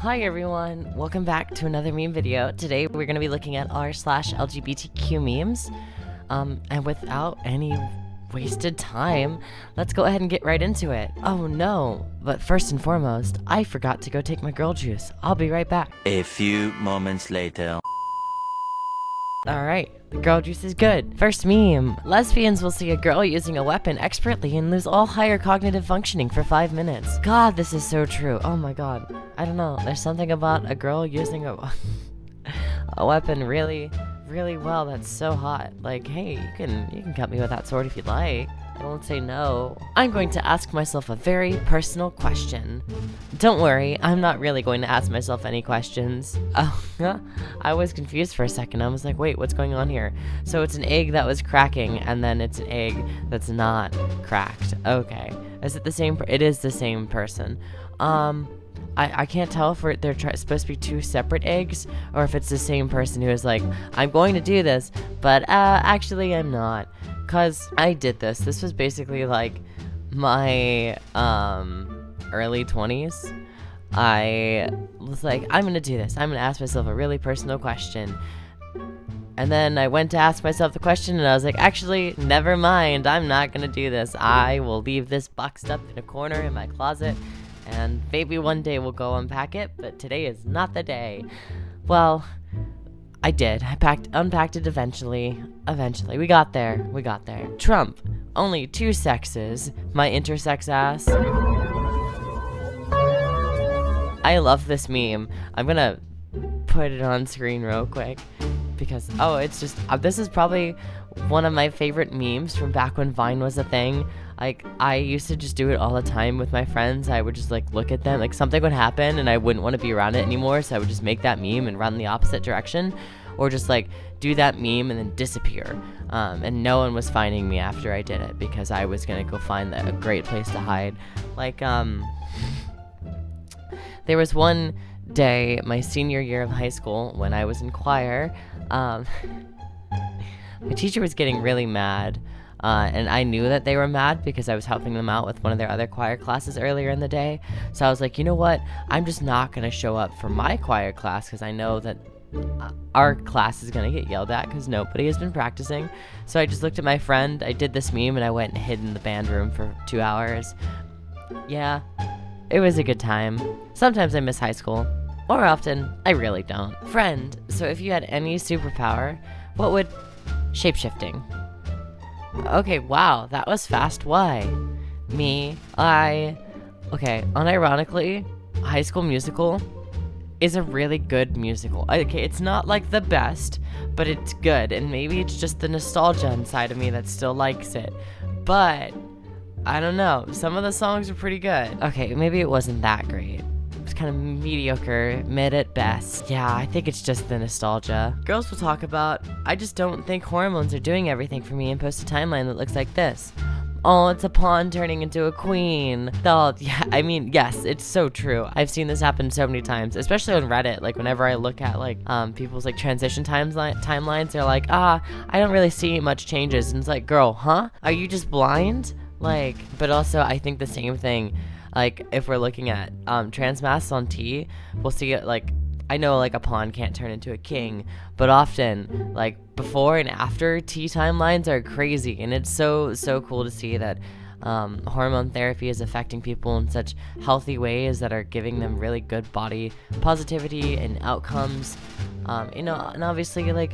Hi everyone, welcome back to another meme video. Today we're going to be looking at r/LGBTQ memes. And without any wasted time, let's go ahead and get right into it. Oh no, but first and foremost, I forgot to go take my girl juice. I'll be right back. A few moments later. Alright, the girl juice is good. First meme. Lesbians will see a girl using a weapon expertly and lose all higher cognitive functioning for 5 minutes. God, this is so true. Oh my god. I don't know. There's something about a girl using a weapon really well that's so hot. Like, hey, you can cut me with that sword if you'd like. I won't say no. I'm going to ask myself a very personal question. Don't worry, I'm not really going to ask myself any questions. Oh, I was confused for a second. I was like, wait, what's going on here? So it's an egg that was cracking, and then it's an egg that's not cracked. Okay. Is it the same? It is the same person. I can't tell if they're supposed to be two separate eggs, or if it's the same person who is like, I'm going to do this, but actually I'm not. Cause I did this. This was basically like my early 20s. I was like, I'm gonna do this. I'm gonna ask myself a really personal question. And then I went to ask myself the question and I was like, actually, never mind. I'm not gonna do this. I will leave this boxed up in a corner in my closet and maybe one day we'll go unpack it, but today is not the day. Well, I did. I unpacked it eventually. Eventually. We got there. Trump. Only 2 sexes. My intersex ass. I love this meme. I'm gonna put it on screen real quick. Because, it's just, this is probably one of my favorite memes from back when Vine was a thing. Like, I used to just do it all the time with my friends. I would just, like, look at them. Like, something would happen and I wouldn't want to be around it anymore, so I would just make that meme and run the opposite direction. Or just, like, do that meme and then disappear. And no one was finding me after I did it because I was going to go find a great place to hide. Like, there was one day, my senior year of high school, when I was in choir, my teacher was getting really mad. And I knew that they were mad because I was helping them out with one of their other choir classes earlier in the day. So I was like, you know what? I'm just not going to show up for my choir class because I know that our class is going to get yelled at because nobody has been practicing. So I just looked at my friend. I did this meme and I went and hid in the band room for 2 hours. Yeah, it was a good time. Sometimes I miss high school. More often, I really don't. Friend, so if you had any superpower, what would... Shapeshifting. Okay, wow, that was fast. Why? Me, okay, unironically, High School Musical is a really good musical. Okay, it's not like the best, but it's good, and maybe it's just the nostalgia inside of me that still likes it. But, I don't know, some of the songs are pretty good. Okay, maybe it wasn't that great. It was kind of mediocre, mid at best. Yeah, I think it's just the nostalgia. Girls will talk about, I just don't think hormones are doing everything for me, and post a timeline that looks like this. Oh, it's a pawn turning into a queen. Yeah, I mean, yes, it's so true. I've seen this happen so many times, especially on Reddit. Like, whenever I look at, like, people's, like, transition timelines, they're like, I don't really see much changes. And it's like, girl, huh? Are you just blind? Like, but also, I think the same thing. Like, if we're looking at trans masks on T, we'll see it, like, I know, like, a pawn can't turn into a king, but often, like, before and after T timelines are crazy, and it's so cool to see that hormone therapy is affecting people in such healthy ways that are giving them really good body positivity and outcomes. And obviously, like,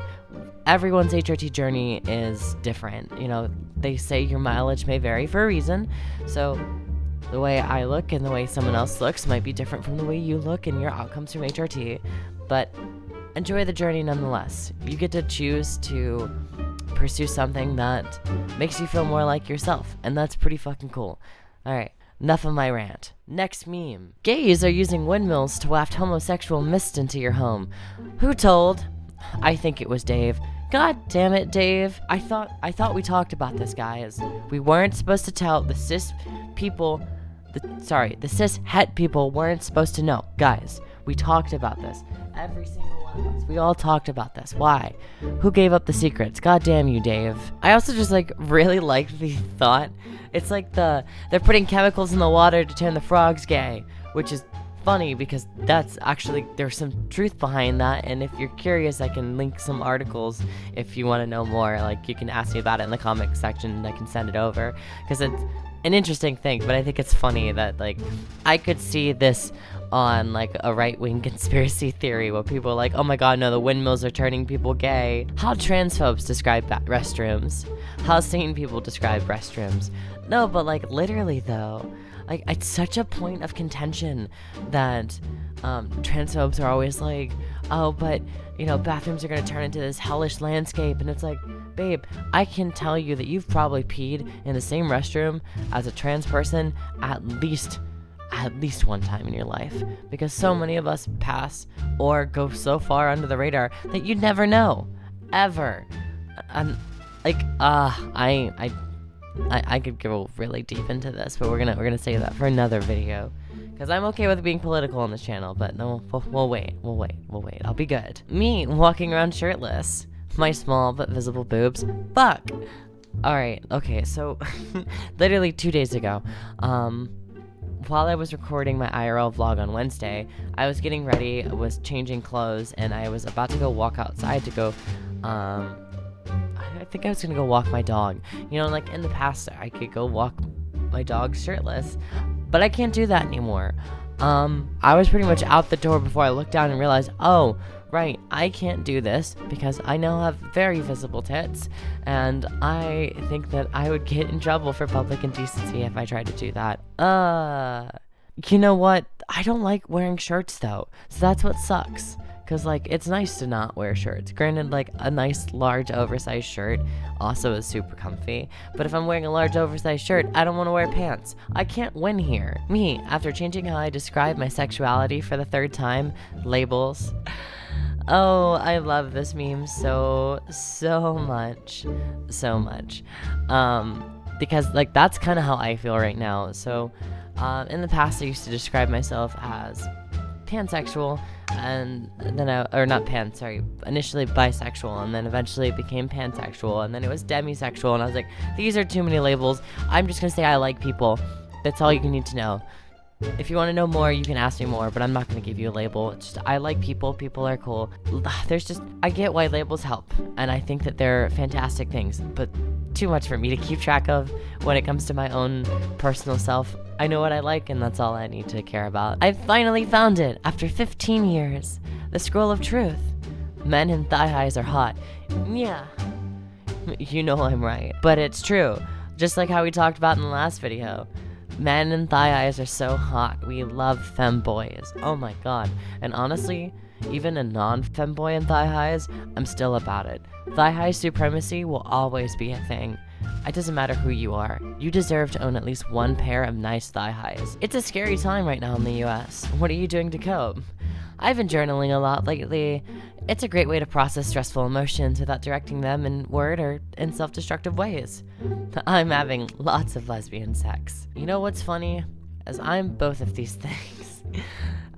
everyone's HRT journey is different. They say your mileage may vary for a reason, so the way I look and the way someone else looks might be different from the way you look and your outcomes from HRT, but enjoy the journey nonetheless. You get to choose to pursue something that makes you feel more like yourself, and that's pretty fucking cool. Alright, enough of my rant. Next meme. Gays are using windmills to waft homosexual mist into your home. Who told? I think it was Dave. God damn it, Dave. I thought we talked about this, guys. We weren't supposed to tell the cis people... the cis het people weren't supposed to know. Guys, we talked about this. Every single one of us. We all talked about this. Why? Who gave up the secrets? God damn you, Dave. I also just, like, really liked the thought. It's like they're putting chemicals in the water to turn the frogs gay, which is funny because that's actually, there's some truth behind that. And if you're curious, I can link some articles if you want to know more. Like, you can ask me about it in the comment section and I can send it over, because it's an interesting thing. But I think it's funny that, like, I could see this on like a right-wing conspiracy theory where people are like, oh my god, no, the windmills are turning people gay. How transphobes describe restrooms. How sane people describe restrooms. No, but like literally though, like it's such a point of contention that transphobes are always like, oh, but you know, bathrooms are gonna turn into this hellish landscape. And it's like, babe, I can tell you that you've probably peed in the same restroom as a trans person at least one time in your life, because so many of us pass or go so far under the radar that you never know, ever. I'm like, I could go really deep into this, but we're gonna save that for another video, because I'm okay with being political on this channel. But no, we'll wait. I'll be good. Me walking around shirtless, my small but visible boobs. Fuck. All right. Okay. So, literally 2 days ago, while I was recording my IRL vlog on Wednesday, I was getting ready, was changing clothes, and I was about to go walk outside to go, I think I was gonna go walk my dog. You know, like in the past, I could go walk my dog shirtless, but I can't do that anymore. I was pretty much out the door before I looked down and realized, oh, right, I can't do this because I now have very visible tits, and I think that I would get in trouble for public indecency if I tried to do that. You know what? I don't like wearing shirts though, so that's what sucks. Cause like, it's nice to not wear shirts. Granted, like a nice large oversized shirt also is super comfy, but if I'm wearing a large oversized shirt, I don't want to wear pants. I can't win here. Me, after changing how I describe my sexuality for the 3rd time, labels. Oh, I love this meme so much. Because like, that's kind of how I feel right now. So, in the past I used to describe myself as pansexual, and then initially bisexual, and then eventually it became pansexual, and then it was demisexual, and I was like, these are too many labels. I'm just gonna say I like people. That's all you need to know. If you want to know more, you can ask me more, but I'm not going to give you a label. It's just, I like people. People are cool. I get why labels help, and I think that they're fantastic things, but too much for me to keep track of when it comes to my own personal self. I know what I like, and that's all I need to care about. I finally found it after 15 years. The scroll of truth. Men in thigh highs are hot. Yeah. You know I'm right. But it's true. Just like how we talked about in the last video. Men in thigh highs are so hot. We love femboys. Oh my god. And honestly, even a non-femboy in thigh highs, I'm still about it. Thigh high supremacy will always be a thing. It doesn't matter who you are. You deserve to own at least one pair of nice thigh highs. It's a scary time right now in the US. What are you doing to cope? I've been journaling a lot lately. It's a great way to process stressful emotions without directing them in word or in self-destructive ways. I'm having lots of lesbian sex. You know what's funny? As I'm both of these things.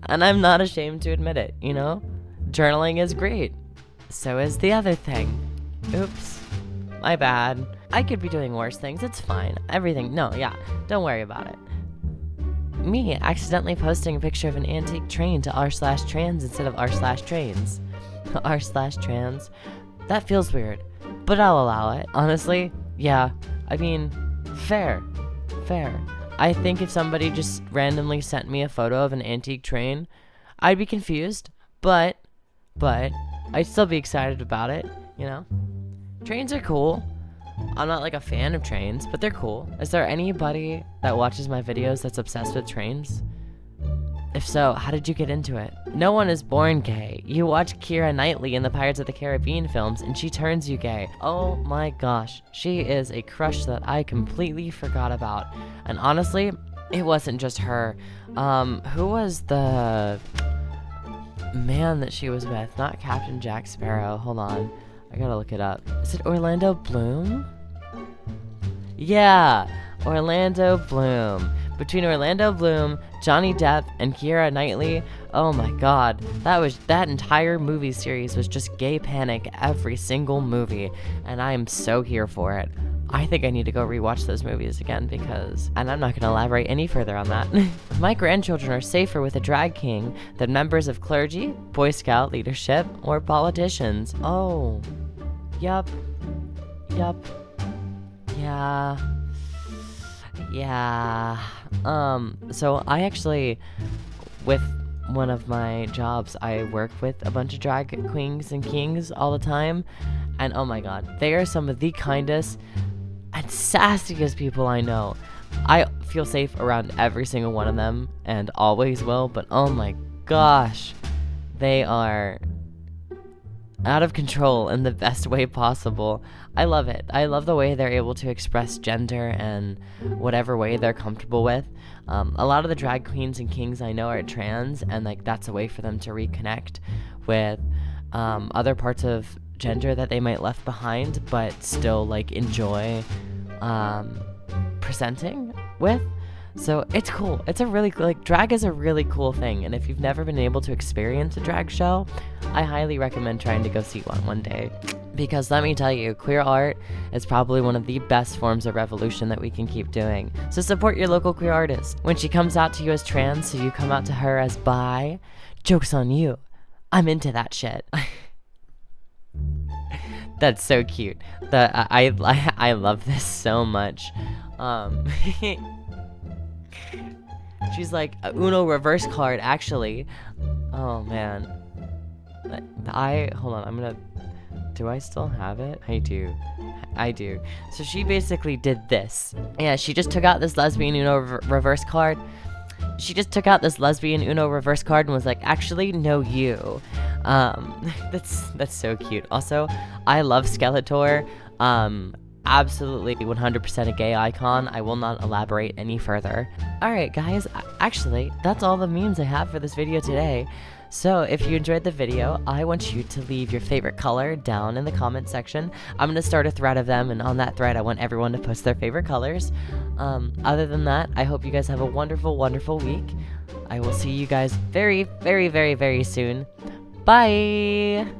And I'm not ashamed to admit it, you know? Journaling is great. So is the other thing. Oops. My bad. I could be doing worse things. It's fine. Don't worry about it. Me accidentally posting a picture of an antique train to r/trans instead of r/trains. r/trans. That feels weird, but I'll allow it. Honestly, yeah. I mean, fair. I think if somebody just randomly sent me a photo of an antique train, I'd be confused, but I'd still be excited about it, you know? Trains are cool. I'm not like a fan of trains, but they're cool. Is there anybody that watches my videos that's obsessed with trains? If so, how did you get into it? No one is born gay. You watch Keira Knightley in the Pirates of the Caribbean films and she turns you gay. Oh my gosh, she is a crush that I completely forgot about. And honestly, it wasn't just her. Who was the man that she was with? Not Captain Jack Sparrow. Hold on. I gotta look it up. Is it Orlando Bloom? Yeah, Orlando Bloom. Between Orlando Bloom, Johnny Depp, and Keira Knightley, oh my god, that entire movie series was just gay panic every single movie, and I am so here for it. I think I need to go rewatch those movies again because, and I'm not going to elaborate any further on that. My grandchildren are safer with a drag king than members of clergy, Boy Scout leadership, or politicians. Oh, yup, yeah. So I actually, with one of my jobs, I work with a bunch of drag queens and kings all the time, and oh my god, they are some of the kindest and sassiest people I know. I feel safe around every single one of them and always will, but oh my gosh, they are out of control in the best way possible. I love it. I love the way they're able to express gender and whatever way they're comfortable with. A lot of the drag queens and kings I know are trans, and like that's a way for them to reconnect with other parts of gender that they might left behind, but still like enjoy presenting with. So it's cool. It's a really like drag is a really cool thing, and if you've never been able to experience a drag show, I highly recommend trying to go see one day. Because let me tell you, queer art is probably one of the best forms of revolution that we can keep doing. So support your local queer artist. When she comes out to you as trans, so you come out to her as bi, joke's on you. I'm into that shit. That's so cute. I love this so much. She's like a Uno reverse card, actually. Oh man. Hold on, I'm gonna. Do I still have it? I do. So she basically did this. Yeah, she just took out this lesbian Uno reverse card. She just took out this lesbian Uno reverse card and was like, actually, no, you. That's so cute. Also, I love Skeletor. Absolutely 100% a gay icon. I will not elaborate any further. Alright guys, actually, that's all the memes I have for this video today. So if you enjoyed the video, I want you to leave your favorite color down in the comment section. I'm going to start a thread of them, and on that thread I want everyone to post their favorite colors. Other than that, I hope you guys have a wonderful, wonderful week. I will see you guys very, very, very, very soon. Bye!